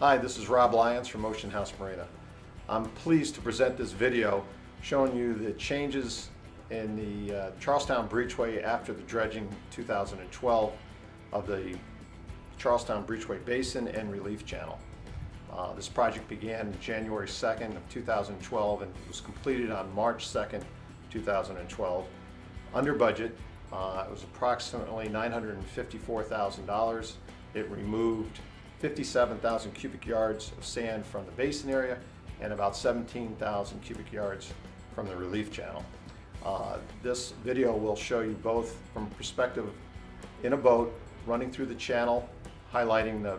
Hi, this is Rob Lyons from Ocean House Marina. I'm pleased to present this video showing you the changes in the Charlestown Breachway after the dredging 2012 of the Charlestown Breachway Basin and Relief Channel. This project began January 2nd of 2012 and was completed on March 2nd, 2012. Under budget, it was approximately $954,000. It removed 57,000 cubic yards of sand from the basin area and about 17,000 cubic yards from the relief channel. This video will show you both from perspective in a boat running through the channel, highlighting the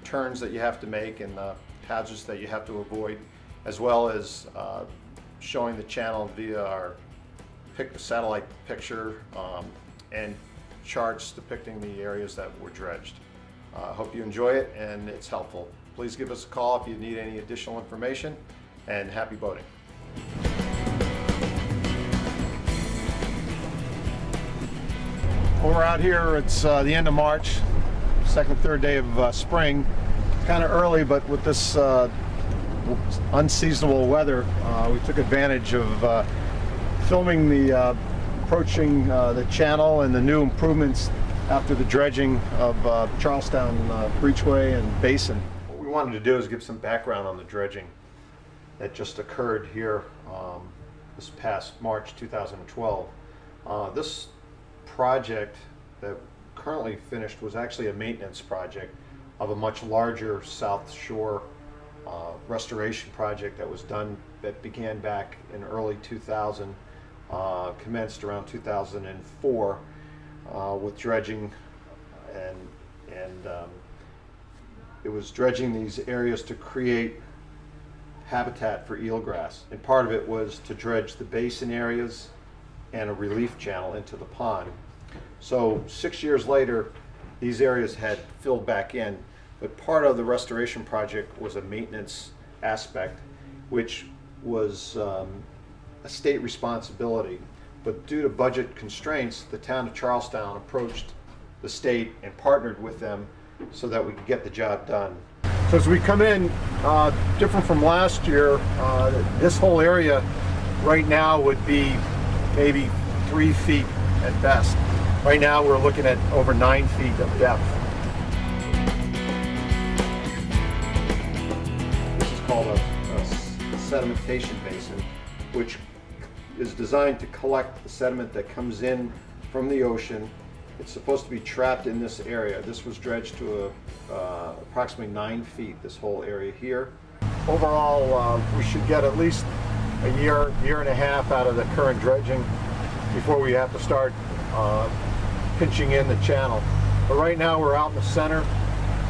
turns that you have to make and the hazards that you have to avoid, as well as showing the channel via our satellite picture and charts depicting the areas that were dredged. I hope you enjoy it and it's helpful. Please give us a call if you need any additional information, and happy boating. Well, we're out here, it's the end of March, second, third day of spring. Kind of early, but with this unseasonable weather, we took advantage of filming the approaching the channel and the new improvements after the dredging of Charlestown Breachway and Basin. What we wanted to do is give some background on the dredging that just occurred here this past March 2012. This project that currently finished was actually a maintenance project of a much larger South Shore restoration project that was done, that began back in early 2000, commenced around 2004 with dredging, and it was dredging these areas to create habitat for eelgrass, and part of it was to dredge the basin areas and a relief channel into the pond. So 6 years later, these areas had filled back in, but part of the restoration project was a maintenance aspect, which was a state responsibility. But due to budget constraints, the town of Charlestown approached the state and partnered with them so that we could get the job done. So as we come in, different from last year, this whole area right now would be maybe 3 feet at best. Right now we're looking at over 9 feet of depth. This is called a sedimentation basin, which is designed to collect the sediment that comes in from the ocean. It's supposed to be trapped in this area. This was dredged to approximately 9 feet, this whole area here. Overall, we should get at least a year and a half out of the current dredging before we have to start pinching in the channel. But right now we're out in the center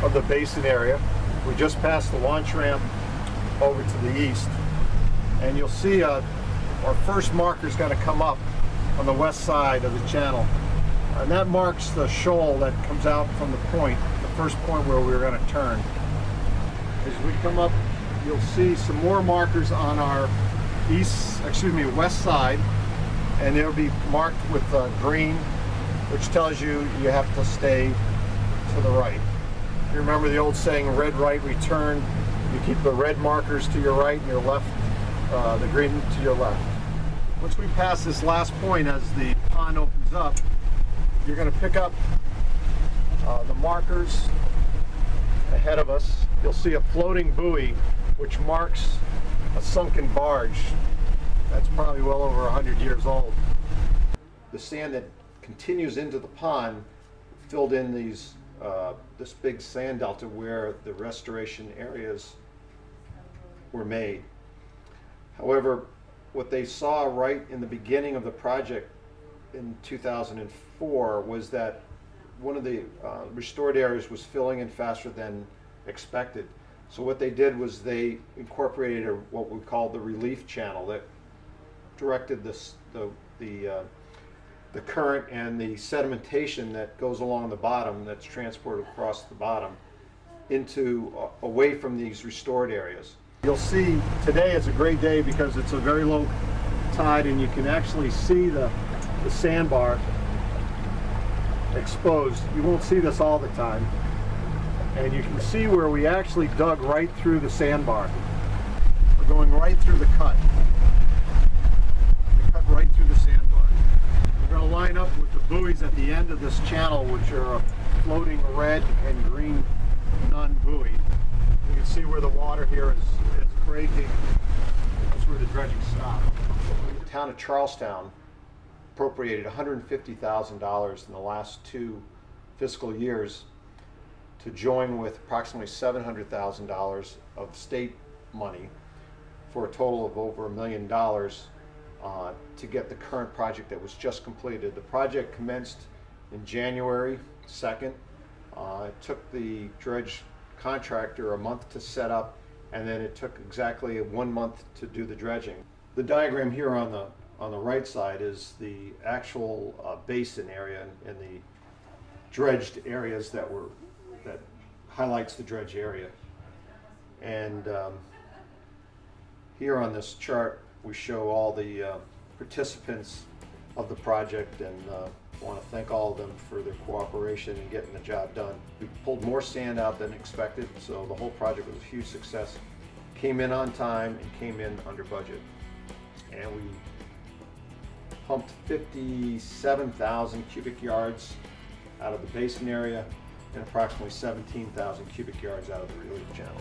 of the basin area. We just passed the launch ramp over to the east, and you'll see our first marker is going to come up on the west side of the channel, and that marks the shoal that comes out from the point, the first point where we're going to turn. As we come up, you'll see some more markers on our west side, and they'll be marked with green, which tells you you have to stay to the right. You remember the old saying, red right, we turn. You keep the red markers to your right and your left, the green to your left. Once we pass this last point, as the pond opens up, you're going to pick up the markers ahead of us. You'll see a floating buoy which marks a sunken barge that's probably well over 100 years old. The sand that continues into the pond filled in these this big sand delta where the restoration areas were made. However, what they saw right in the beginning of the project in 2004 was that one of the restored areas was filling in faster than expected. So what they did was they incorporated what we call the relief channel that directed the current and the sedimentation that goes along the bottom, that's transported across the bottom, into away from these restored areas. You'll see today is a great day because it's a very low tide and you can actually see the sandbar exposed. You won't see this all the time. And you can see where we actually dug right through the sandbar. We're going right through the cut. We cut right through the sandbar. We're going to line up with the buoys at the end of this channel, which are a floating red and green non-buoy. You can see where the water here is breaking. That's where the dredging stopped. The town of Charlestown appropriated $150,000 in the last 2 fiscal years to join with approximately $700,000 of state money for a total of over $1 million to get the current project that was just completed. The project commenced in January 2nd. It took the dredge contractor a month to set up, and then it took exactly 1 month to do the dredging. The diagram here on the right side is the actual basin area and the dredged areas that highlights the dredge area. And here on this chart we show all the participants of the project, and I want to thank all of them for their cooperation in getting the job done. We pulled more sand out than expected, so the whole project was a huge success. Came in on time and came in under budget. And we pumped 57,000 cubic yards out of the basin area and approximately 17,000 cubic yards out of the relief channel.